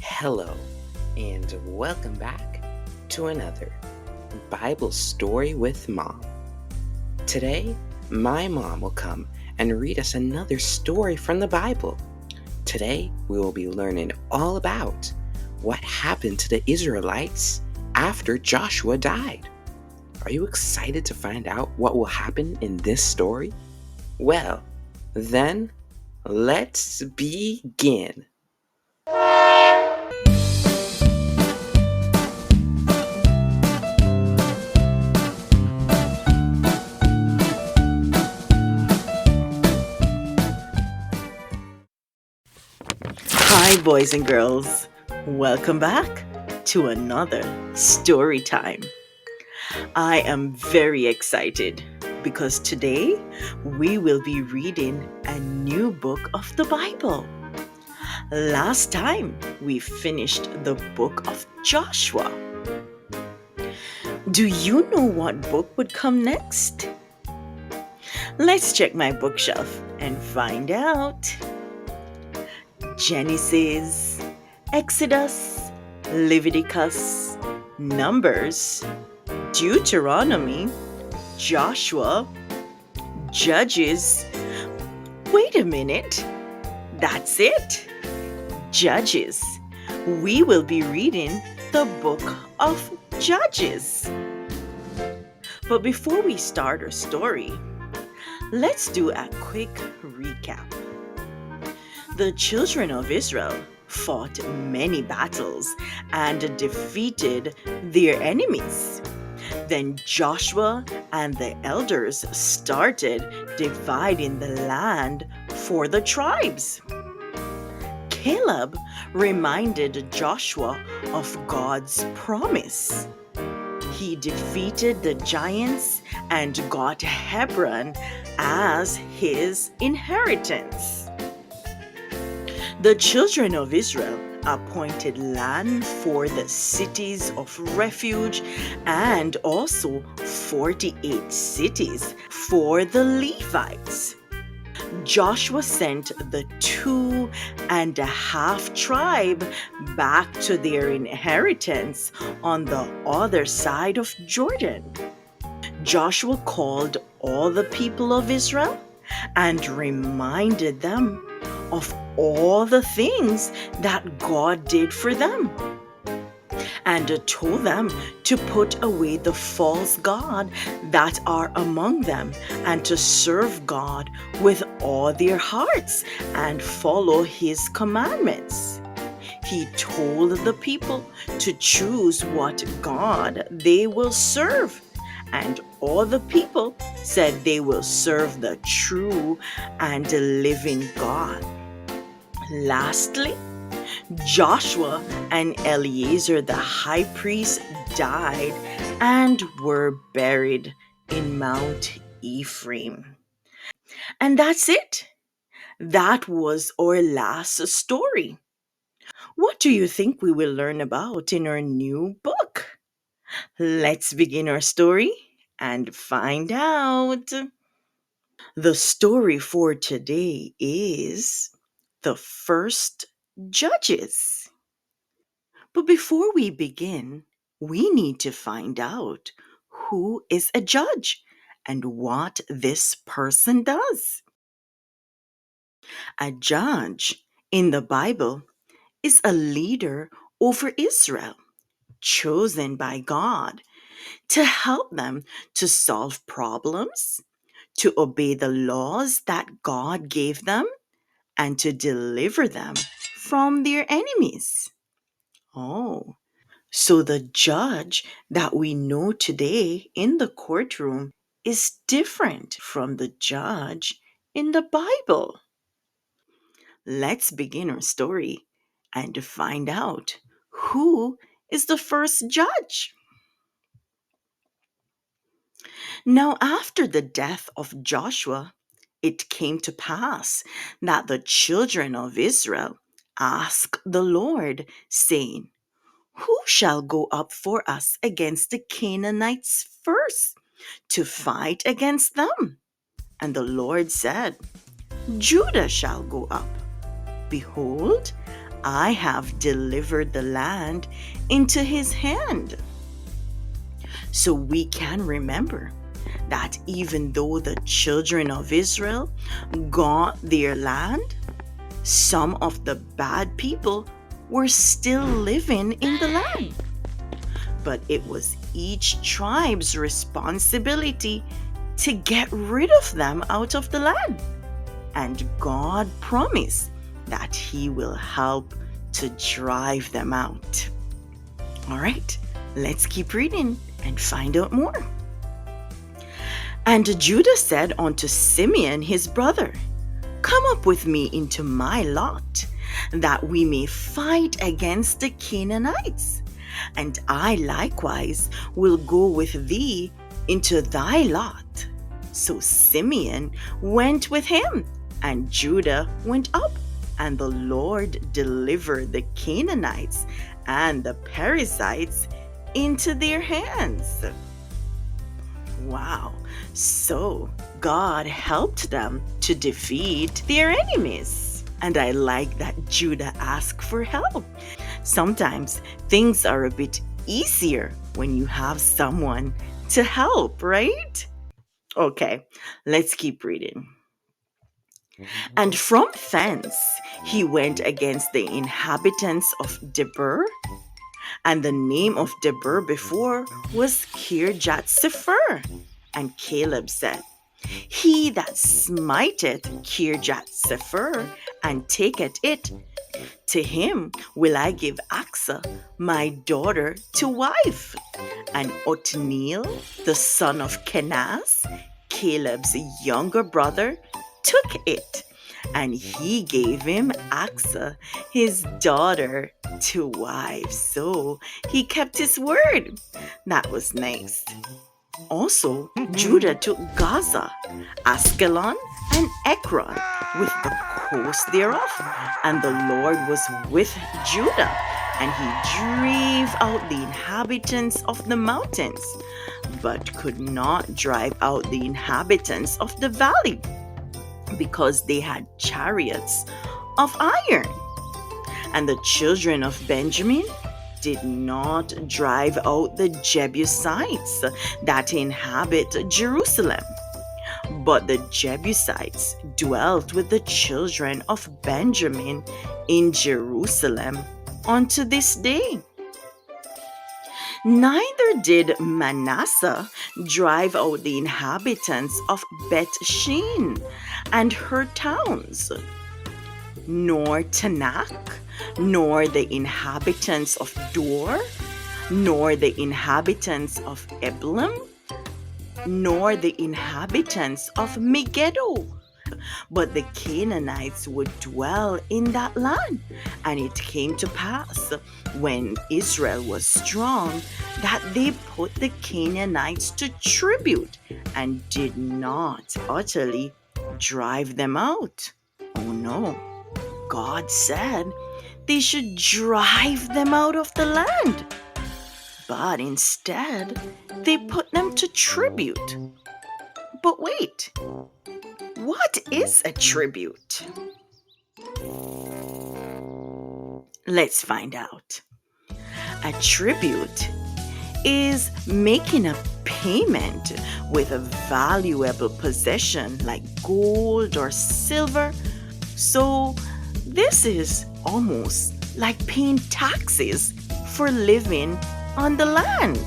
Hello, and welcome back to another Bible story with Mom. Today, my mom will come and read us another story from the Bible. Today, we will be learning all about what happened to the Israelites after Joshua died. Are you excited to find out what will happen in this story? Well, then, let's begin. Hi, boys and girls. Welcome back to another story time. I am very excited because today we will be reading a new book of the Bible. Last time we finished the book of Joshua. Do you know what book would come next? Let's check my bookshelf and find out. Genesis, Exodus, Leviticus, Numbers, Deuteronomy, Joshua, Judges. Wait a minute. That's it. Judges. We will be reading the book of Judges. But before we start our story, let's do a quick recap. The children of Israel fought many battles and defeated their enemies. Then Joshua and the elders started dividing the land for the tribes. Caleb reminded Joshua of God's promise. He defeated the giants and got Hebron as his inheritance. The children of Israel appointed land for the cities of refuge and also 48 cities for the Levites. Joshua sent the 2.5 tribe back to their inheritance on the other side of Jordan. Joshua called all the people of Israel and reminded them of all the things that God did for them, and told them to put away the false god that are among them and to serve God with all their hearts and follow his commandments. He told the people to choose what God they will serve, and all the people said they will serve the true and living God. Lastly, Joshua and Eleazar the high priest died and were buried in Mount Ephraim. And that's it. That was our last story. What do you think we will learn about in our new book? Let's begin our story and find out. The story for today is the first Judges. But before we begin, we need to find out who is a judge and what this person does. A judge in the Bible is a leader over Israel, chosen by God to help them to solve problems, to obey the laws that God gave them, and to deliver them from their enemies. Oh, so the judge that we know today in the courtroom is different from the judge in the Bible. Let's begin our story and find out who is the first judge. Now, after the death of Joshua, it came to pass that the children of Israel asked the Lord, saying, "Who shall go up for us against the Canaanites first to fight against them?" And the Lord said, "Judah shall go up. Behold, I have delivered the land into his hand. So we can remember that even though the children of Israel got their land, some of the bad people were still living in the land. But it was each tribe's responsibility to get rid of them out of the land. And God promised that He will help to drive them out. All right, let's keep reading and find out more. And Judah said unto Simeon his brother, Come up with me into my lot, that we may fight against the Canaanites. And I likewise will go with thee into thy lot. So Simeon went with him, and Judah went up, and the Lord delivered the Canaanites and the Perizzites into their hands. Wow. So God helped them to defeat their enemies. And I like that Judah asked for help. Sometimes things are a bit easier when you have someone to help, right? Okay, let's keep reading. And from thence he went against the inhabitants of Debir, and the name of Debir before was Kirjath-sepher. And Caleb said, He that smiteth Kirjath-sepher and taketh it, to him will I give Achsah, my daughter, to wife. And Othniel, the son of Kenaz, Caleb's younger brother, took it, and he gave him Achsah, his daughter, to wife. So he kept his word. That was nice. Also, Judah took Gaza, Askelon, and Ekron, with the coast thereof. And the Lord was with Judah, and he drave out the inhabitants of the mountains, but could not drive out the inhabitants of the valley, because they had chariots of iron. And the children of Benjamin did not drive out the Jebusites that inhabit Jerusalem, but the Jebusites dwelt with the children of Benjamin in Jerusalem unto this day. Neither did Manasseh drive out the inhabitants of Beth-shean and her towns, nor Tanakh, nor the inhabitants of Dor, nor the inhabitants of Eblim, nor the inhabitants of Megiddo. But the Canaanites would dwell in that land. And it came to pass, when Israel was strong, that they put the Canaanites to tribute, and did not utterly drive them out. Oh no. God said they should drive them out of the land. But instead, they put them to tribute. But wait, what is a tribute? Let's find out. A tribute is making a payment with a valuable possession like gold or silver. So this is almost like paying taxes for living on the land.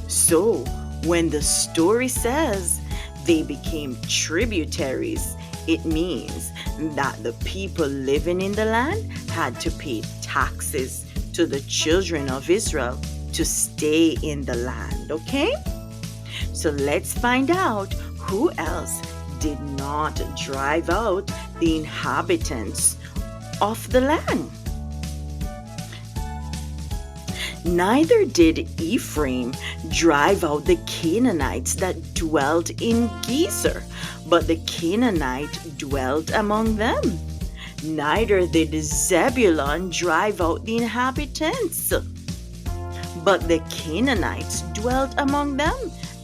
So when the story says they became tributaries, it means that the people living in the land had to pay taxes to the children of Israel to stay in the land, okay? So let's find out who else did not drive out the inhabitants of the land. Neither did Ephraim drive out the Canaanites that dwelt in Gezer, but the Canaanite dwelt among them. Neither did Zebulun drive out the inhabitants, but the Canaanites dwelt among them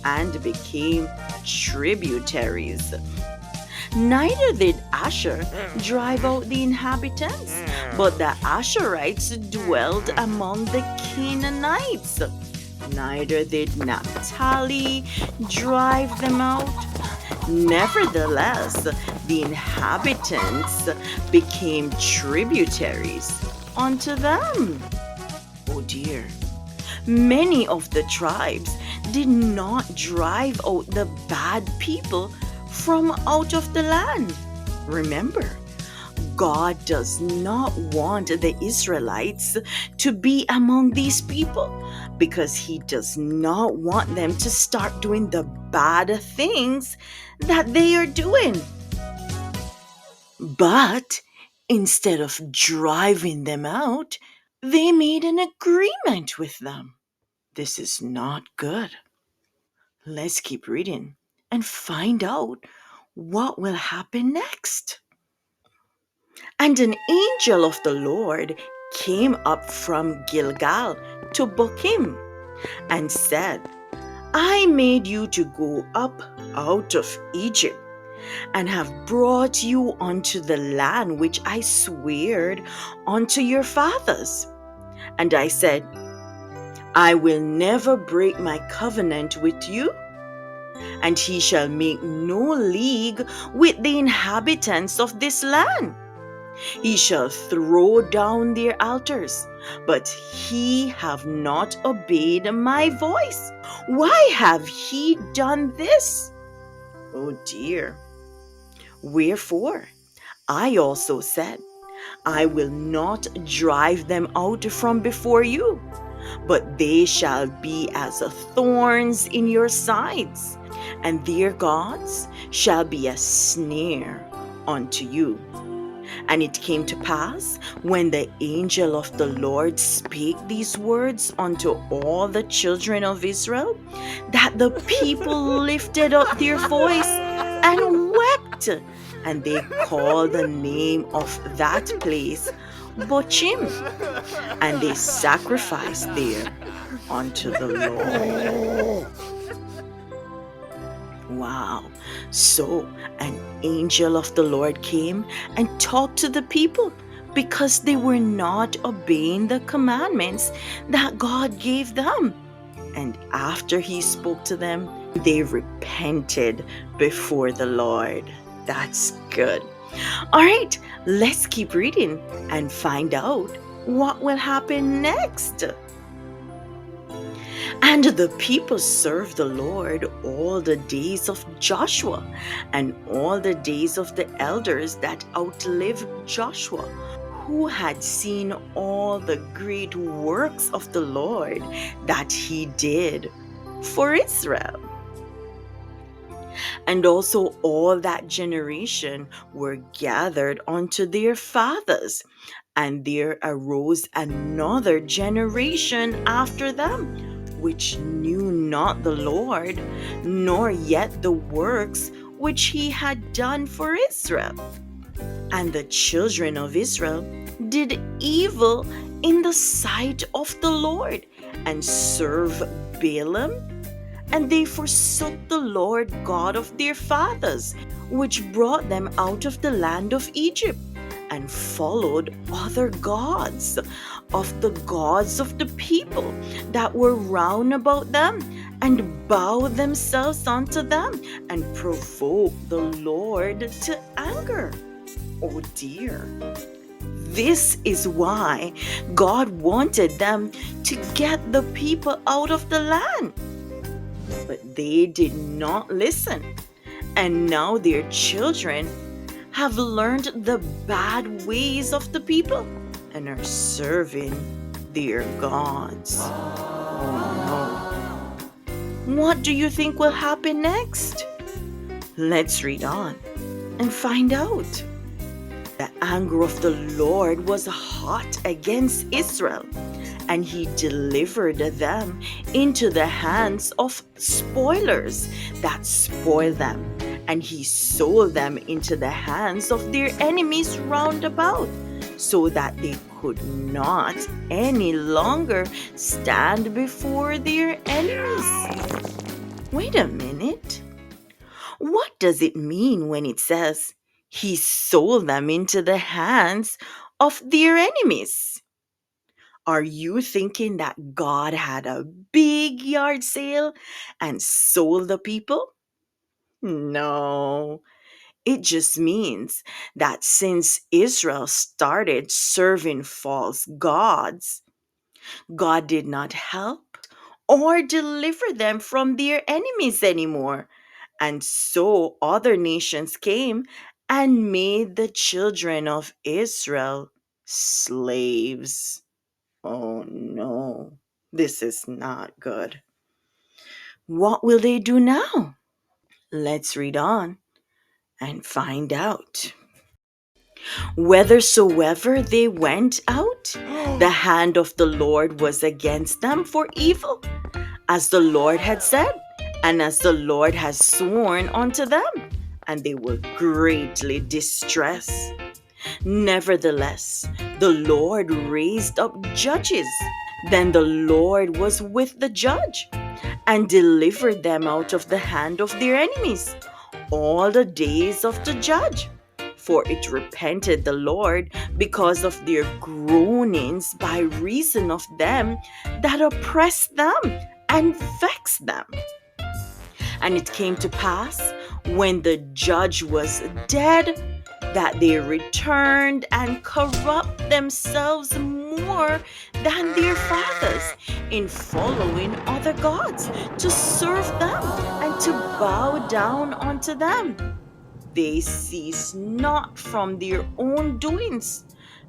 and became tributaries. Neither did Asher drive out the inhabitants, but the Asherites dwelled among the Canaanites. Neither did Naphtali drive them out. Nevertheless, the inhabitants became tributaries unto them. Oh dear. Many of the tribes did not drive out the bad people from out of the land. Remember, God does not want the Israelites to be among these people because He does not want them to start doing the bad things that they are doing. But instead of driving them out, they made an agreement with them. This is not good. Let's keep reading and find out what will happen next. And an angel of the Lord came up from Gilgal to Bochim and said, I made you to go up out of Egypt and have brought you unto the land which I sware unto your fathers. And I said, I will never break my covenant with you, and he shall make no league with the inhabitants of this land. He shall throw down their altars, but he have not obeyed my voice. Why have he done this? Oh dear. Wherefore, I also said, I will not drive them out from before you, but they shall be as thorns in your sides, and their gods shall be a snare unto you. And it came to pass, when the angel of the Lord spake these words unto all the children of Israel, that the people lifted up their voice and wept, and they called the name of that place Bochim, and they sacrificed there unto the Lord. Wow. So an angel of the Lord came and talked to the people because they were not obeying the commandments that God gave them. And after he spoke to them, they repented before the Lord. That's good. All right, let's keep reading and find out what will happen next. And the people served the Lord all the days of Joshua and all the days of the elders that outlived Joshua, who had seen all the great works of the Lord that he did for Israel. And also all that generation were gathered unto their fathers, and there arose another generation after them, which knew not the Lord, nor yet the works which he had done for Israel. And the children of Israel did evil in the sight of the Lord, and served Balaam, and they forsook the Lord God of their fathers, which brought them out of the land of Egypt, and followed other gods of the people that were round about them, and bowed themselves unto them, and provoked the Lord to anger. Oh dear. This is why God wanted them to get the people out of the land. But they did not listen, and now their children have learned the bad ways of the people and are serving their gods. Oh no. What do you think will happen next? Let's read on and find out. The anger of the Lord was hot against Israel, and he delivered them into the hands of spoilers that spoiled them, and he sold them into the hands of their enemies round about, so that they could not any longer stand before their enemies. Wait a minute. What does it mean when it says he sold them into the hands of their enemies? Are you thinking that God had a big yard sale and sold the people? No. It just means that since Israel started serving false gods, God did not help or deliver them from their enemies anymore. And so other nations came and made the children of Israel slaves. Oh no, this is not good. What will they do now? Let's read on and find out. Whithersoever they went out, the hand of the Lord was against them for evil, as the Lord had said, and as the Lord has sworn unto them, and they were greatly distressed. Nevertheless, the Lord raised up judges. Then the Lord was with the judge and delivered them out of the hand of their enemies all the days of the judge. For it repented the Lord because of their groanings by reason of them that oppressed them and vexed them. And it came to pass, when the judge was dead, that they returned and corrupt themselves more than their fathers in following other gods to serve them and to bow down unto them. They cease not from their own doings,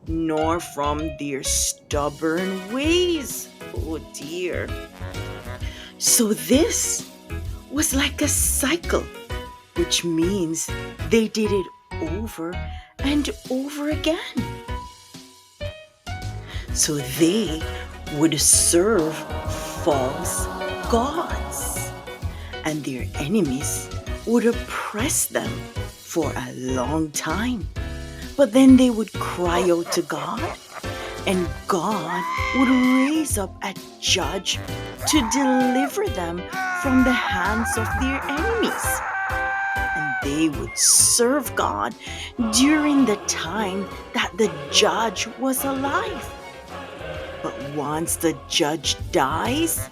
nor from their stubborn ways. Oh dear. So this was like a cycle, which means they did it over and over again. So they would serve false gods, and their enemies would oppress them for a long time. But then they would cry out to God, and God would raise up a judge to deliver them from the hands of their enemies. And they would serve God during the time that the judge was alive. But once the judge dies,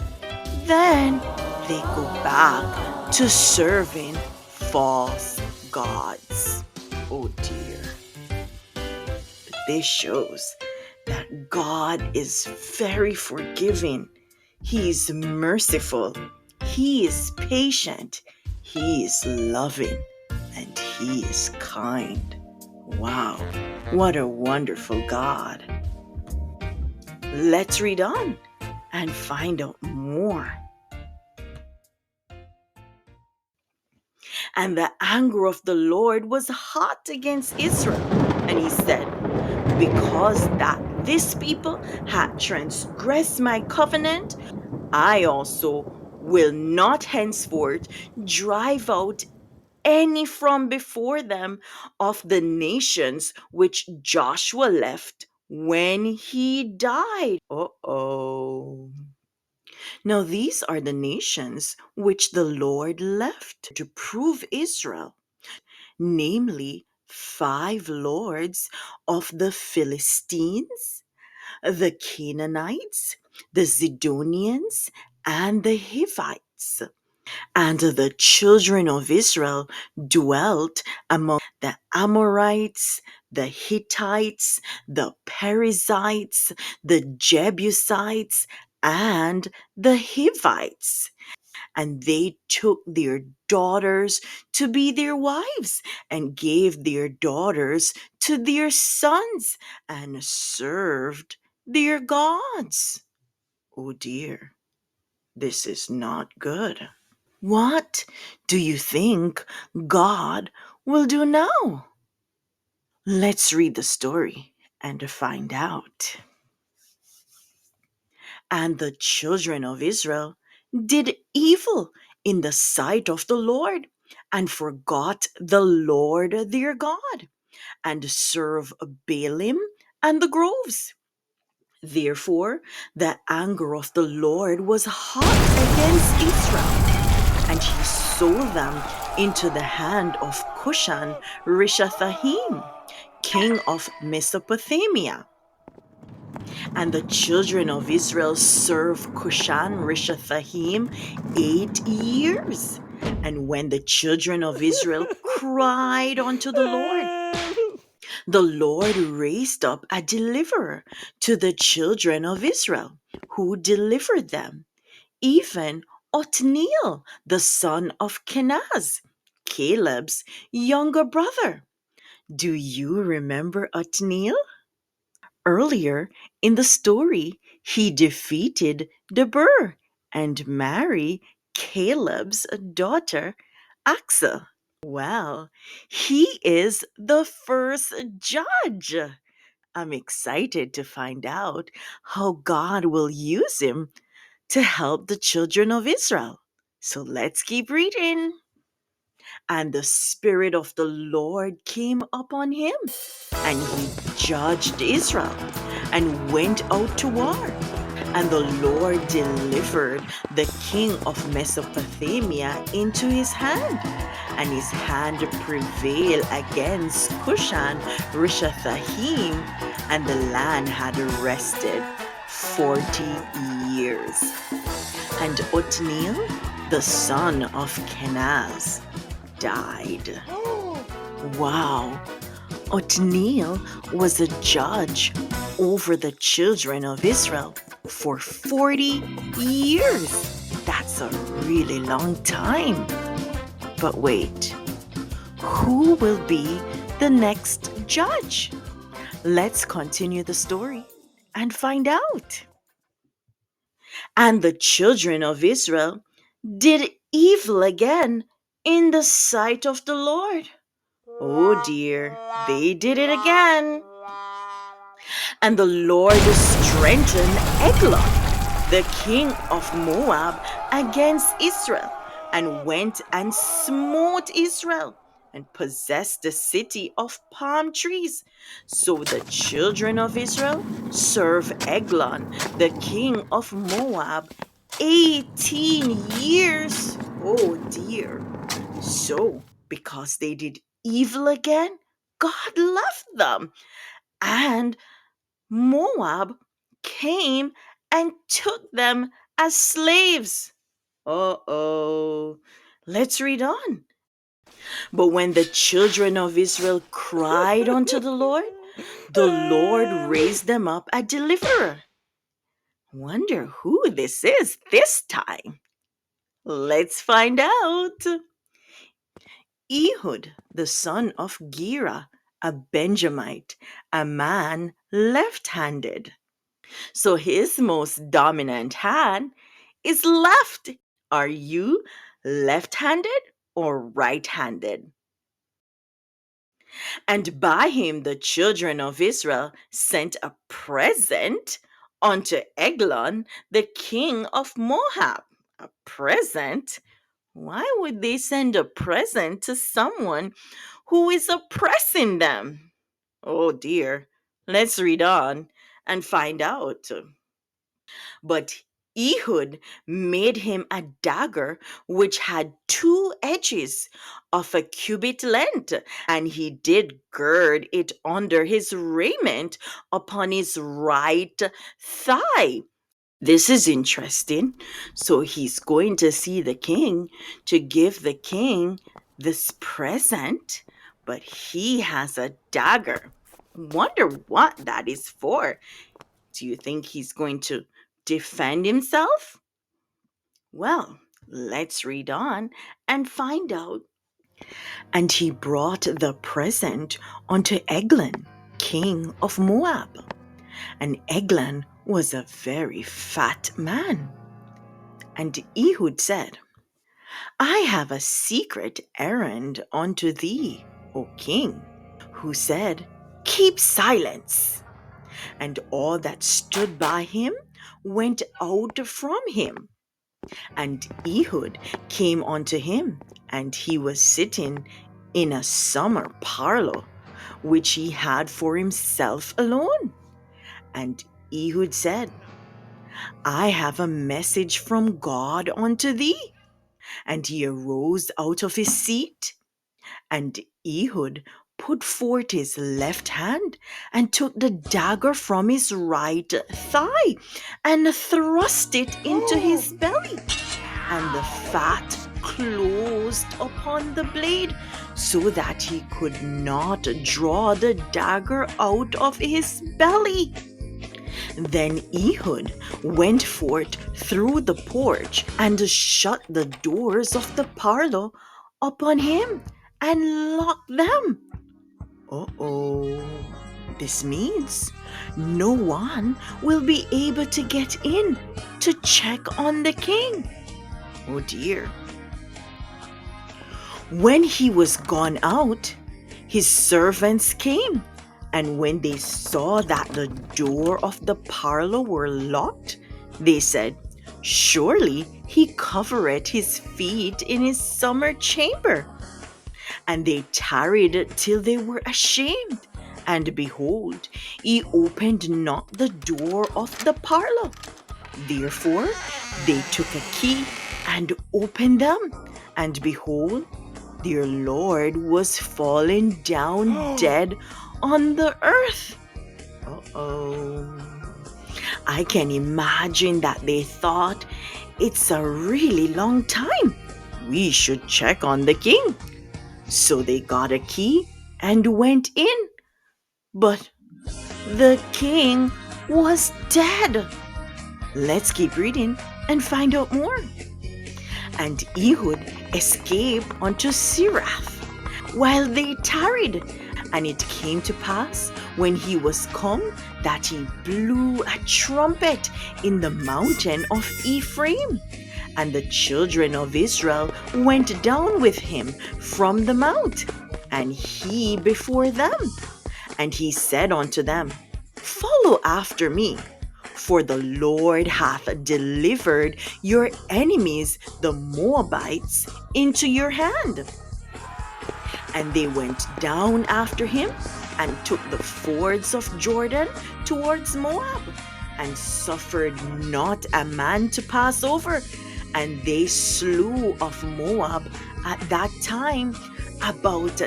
then they go back to serving false gods. Oh dear. But this shows that God is very forgiving. He is merciful. He is patient. He is loving. And He is kind. Wow, what a wonderful God. Let's read on and find out more. And the anger of the Lord was hot against Israel. And He said, because that this people had transgressed my covenant, I also will not henceforth drive out any from before them of the nations which Joshua left when he died. Uh-oh. Now these are the nations which the Lord left to prove Israel, namely 5 lords of the Philistines, the Canaanites, the Zidonians, and the Hivites. And the children of Israel dwelt among the Amorites, the Hittites, the Perizzites, the Jebusites, and the Hivites. And they took their daughters to be their wives and gave their daughters to their sons and served their gods. Oh dear, this is not good. What do you think God will do now? Let's read the story and find out. And the children of Israel did evil in the sight of the Lord and forgot the Lord their God and served Baalim and the groves. Therefore, the anger of the Lord was hot against Israel, and He sold them into the hand of Cushan Rishathaim, king of Mesopotamia. And the children of Israel served Cushan Rishathaim 8 years. And when the children of Israel cried unto the Lord raised up a deliverer to the children of Israel, who delivered them, even Othniel, the son of Kenaz, Caleb's younger brother. Do you remember Othniel? Earlier in the story, he defeated Debir and married Caleb's daughter, Axa. Well, he is the first judge. I'm excited to find out how God will use him to help the children of Israel. So let's keep reading. And the Spirit of the Lord came upon him, and he judged Israel and went out to war. And the Lord delivered the king of Mesopotamia into his hand, and his hand prevailed against Cushan Rishathaim, and the land had rested 40 years. And Othniel, the son of Kenaz, died. Wow! Othniel was a judge over the children of Israel for 40 years. That's a really long time. But wait, who will be the next judge? Let's continue the story and find out. And the children of Israel did evil again in the sight of the Lord. Oh dear, they did it again. And the Lord strengthened Eglon, the king of Moab, against Israel, and went and smote Israel, and possessed the city of palm trees. So the children of Israel served Eglon, the king of Moab, 18 years. Oh dear. So, because they did evil again, God left them. And Moab came and took them as slaves. Uh oh. Let's read on. But when the children of Israel cried unto the Lord raised them up a deliverer. Wonder who this is this time. Let's find out. Ehud, the son of Gera, a Benjamite, a man left handed. So his most dominant hand is left. Are you left handed or right handed? And by him the children of Israel sent a present unto Eglon, the king of Moab. A present? Why would they send a present to someone who is oppressing them? Oh dear. Let's read on and find out. But Ehud made him a dagger which had 2 edges of a cubit length, and he did gird it under his raiment upon his right thigh. This is interesting. So he's going to see the king to give the king this present, but he has a dagger. Wonder what that is for. Do you think he's going to defend himself? Well, let's read on and find out. And he brought the present unto Eglon, king of Moab. And Eglon was a very fat man. And Ehud said, I have a secret errand unto thee, O king. Who said, Keep silence. And all that stood by him went out from him. And Ehud came unto him, and he was sitting in a summer parlor, which he had for himself alone. And Ehud said, I have a message from God unto thee. And he arose out of his seat, and Ehud put forth his left hand and took the dagger from his right thigh and thrust it into his belly. And the fat closed upon the blade so that he could not draw the dagger out of his belly. Then Ehud went forth through the porch and shut the doors of the parlor upon him and locked them. Uh-oh. This means no one will be able to get in to check on the king. Oh dear. When he was gone out, his servants came, and when they saw that the door of the parlor were locked, they said, "Surely he covereth his feet in his summer chamber." And they tarried till they were ashamed. And behold, he opened not the door of the parlor. Therefore they took a key and opened them. And behold, their Lord was fallen down dead on the earth. Uh-oh. I can imagine that they thought, it's a really long time. We should check on the king. So they got a key and went in. But the king was dead. Let's keep reading and find out more. And Ehud escaped unto Sirath while they tarried. And it came to pass when he was come that he blew a trumpet in the mountain of Ephraim. And the children of Israel went down with him from the mount, and he before them. And he said unto them, "Follow after me, for the Lord hath delivered your enemies, the Moabites, into your hand." And they went down after him and took the fords of Jordan towards Moab, and suffered not a man to pass over. And they slew of Moab at that time about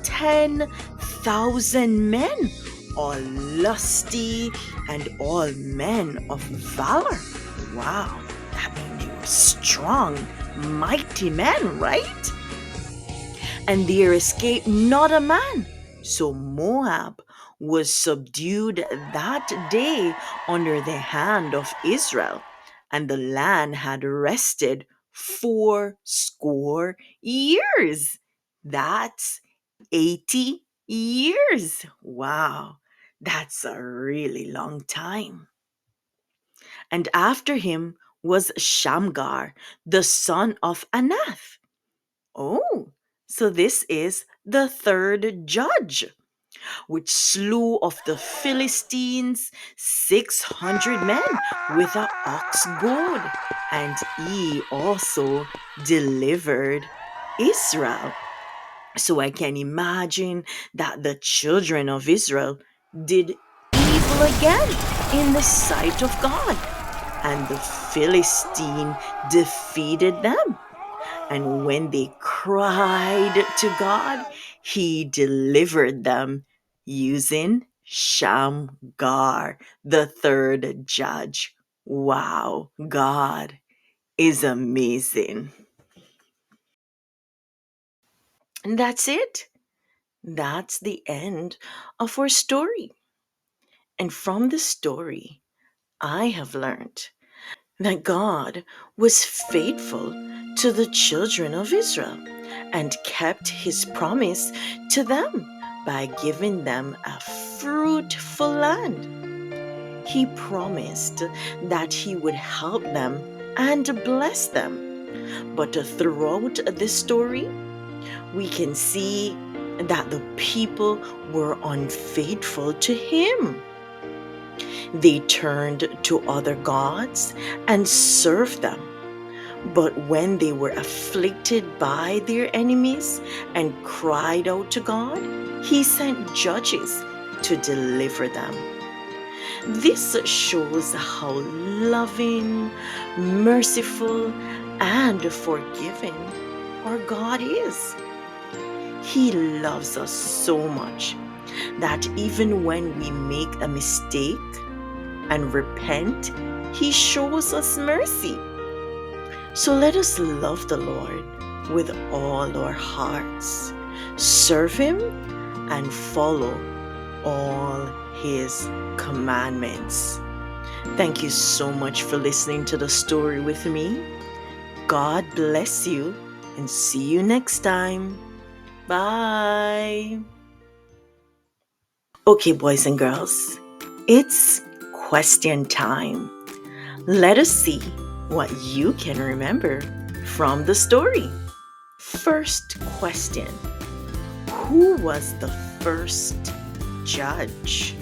10,000 men, all lusty and all men of valor. Wow, that means they were strong, mighty men, right? And there escaped not a man. So Moab was subdued that day under the hand of Israel, and the land had rested 80 years. That's 80 years. Wow, that's a really long time. And after him was Shamgar, the son of Anath. Oh, so this is the third judge, which slew of the Philistines 600 men with an ox goad, and he also delivered Israel. So I can imagine that the children of Israel did evil again in the sight of God, and the Philistine defeated them. And when they cried to God, he delivered them using Shamgar, the third judge. Wow, God is amazing. And that's it. That's the end of our story. And from the story, I have learned that God was faithful to the children of Israel and kept his promise to them by giving them a fruitful land. He promised that he would help them and bless them. But throughout this story, we can see that the people were unfaithful to him. They turned to other gods and served them. But when they were afflicted by their enemies and cried out to God, he sent judges to deliver them. This shows how loving, merciful, and forgiving our God is. He loves us so much that even when we make a mistake and repent, He shows us mercy. So let us love the Lord with all our hearts, serve Him, and follow all His commandments. Thank you so much for listening to the story with me. God bless you, and see you next time. Bye. Okay, boys and girls, it's question time. Let us see what you can remember from the story. First question: who was the first judge?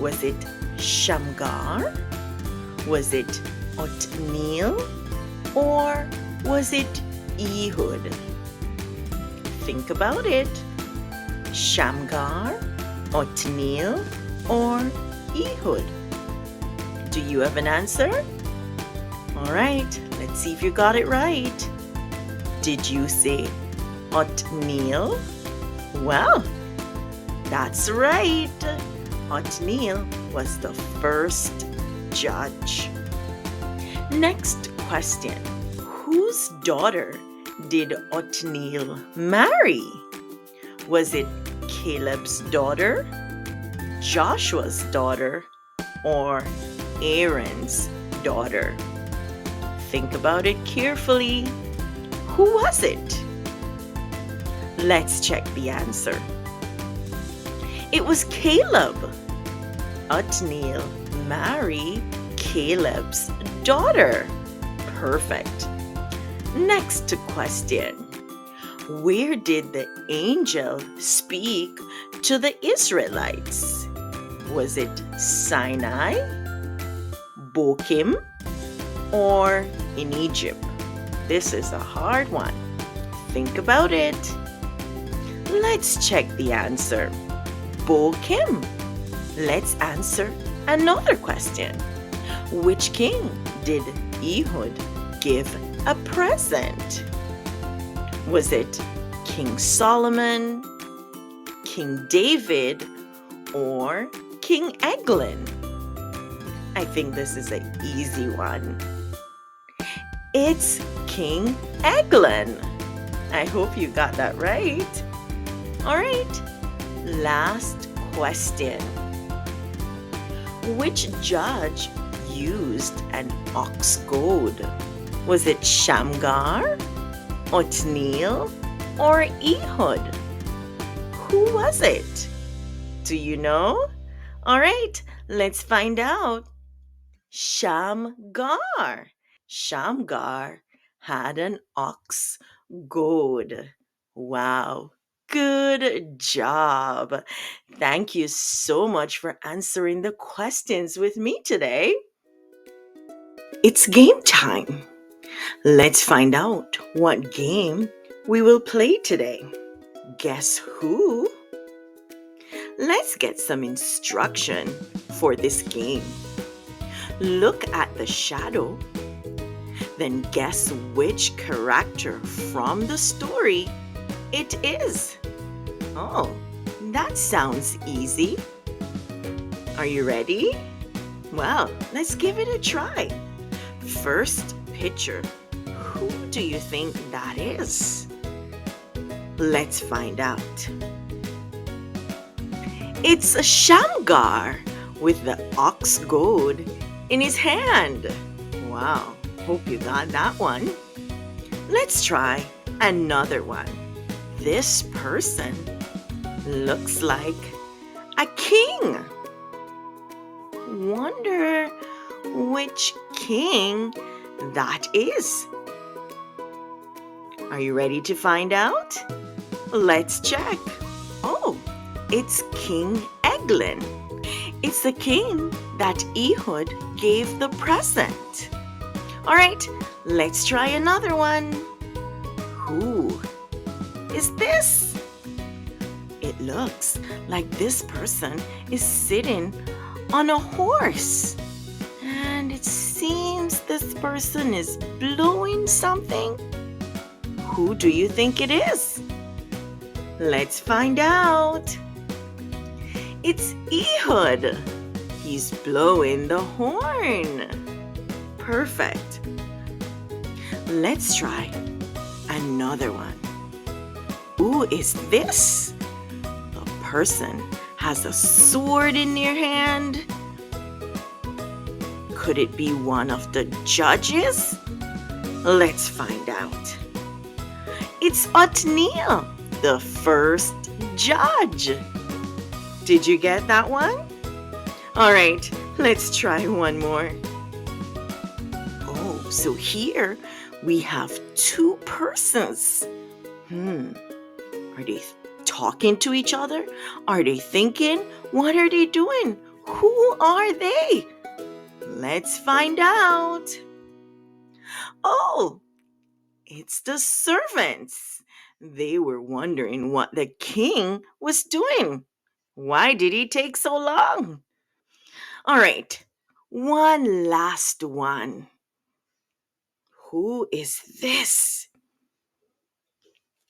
Was it Shamgar? Was it Othniel? Or was it Ehud? Think about it. Shamgar, Othniel, or Ehud? Do you have an answer? All right, let's see if you got it right. Did you say Othniel? Well, that's right. Othniel was the first judge. Next question. Whose daughter did Othniel marry? Was it Caleb's daughter, Joshua's daughter, or Aaron's daughter? Think about it carefully. Who was it? Let's check the answer. It was Caleb. Othniel married Caleb's daughter. Perfect. Next question. Where did the angel speak to the Israelites? Was it Sinai, Bochim, or in Egypt? This is a hard one. Think about it. Let's check the answer. Bochim. Let's answer another question. Which king did Ehud give a present? Was it King Solomon, King David, or King Eglon? I think this is an easy one. It's King Eglon. I hope you got that right. All right, last question. Which judge used an ox goad? Was it Shamgar, Othniel, or Ehud? Who was it? Do you know? All right, let's find out. Shamgar. Shamgar had an ox goad. Wow. Good job. Thank you so much for answering the questions with me today. It's game time. Let's find out what game we will play today. Guess who? Let's get some instruction for this game. Look at the shadow, then guess which character from the story it is. Oh, that sounds easy. Are you ready? Well, let's give it a try. First picture. Who do you think that is? Let's find out. It's a Shamgar with the ox goad in his hand. Wow, hope you got that one. Let's try another one. This person looks like a king. Wonder which king that is. Are you ready to find out? Let's check. Oh, it's King Eglon. It's the king that Ehud gave the present. All right, let's try another one. Who is this? It looks like this person is sitting on a horse. And it seems seems this person is blowing something. Who do you think it is? Let's find out. It's Ehud. He's blowing the horn. Perfect. Let's try another one. Who is this? The person has a sword in their hand. Could it be one of the judges? Let's find out. It's Othniel, the first judge. Did you get that one? All right, let's try one more. Oh, so here we have two persons. Are they talking to each other? Are they thinking? What are they doing? Who are they? Let's find out. Oh, it's the servants. They were wondering what the king was doing. Why did he take so long? All right, one last one. Who is this?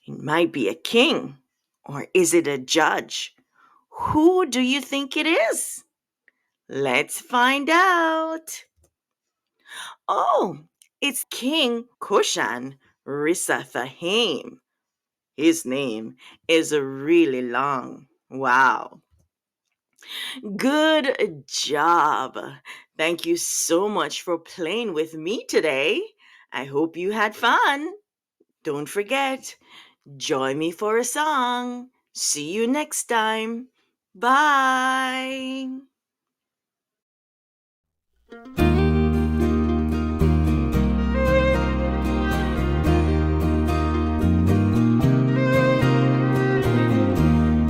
It might be a king, or is it a judge? Who do you think it is? Let's find out. Oh, it's King Cushan Risathaim. His name is really long. Wow. Good job. Thank you so much for playing with me today. I hope you had fun. Don't forget, join me for a song. See you next time. Bye.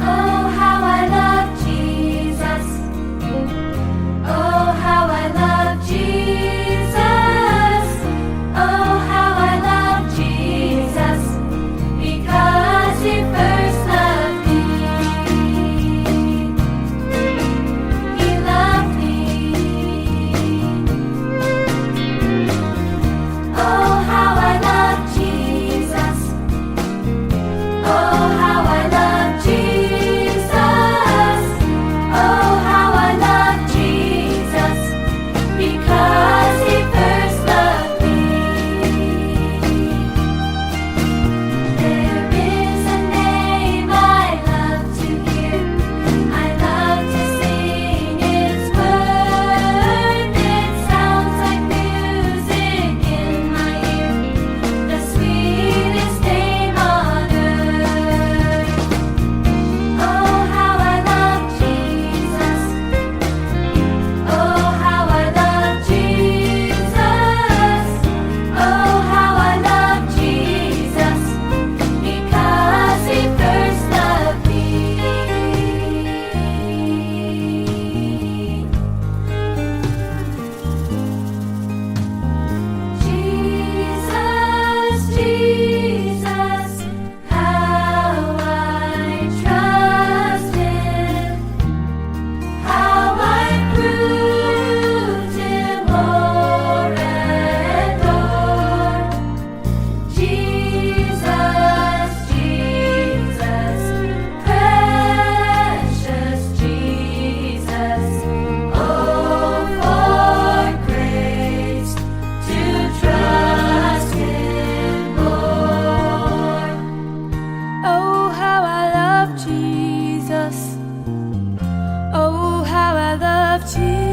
Oh, how I love Jesus. Oh, how I love Jesus. Oh, how I love Jesus. Because he first loved me. He loved me. Oh, how I love Jesus. Oh, how I love Jesus. Oh, how I love Jesus. Because he first loved me. There is a name I love to hear. I love to sing its word. It sounds like music in my ear. The sweetest name on earth. Oh, how I love Jesus. Oh, how I love Jesus. Oh, how I love Jesus. Because he first loved me. Jesus, Jesus, how I trust him, how I proved him more and more. Jesus, Jesus, precious Jesus, oh, for grace to trust him more. Oh, how I love Jesus. Oh, how I love Jesus.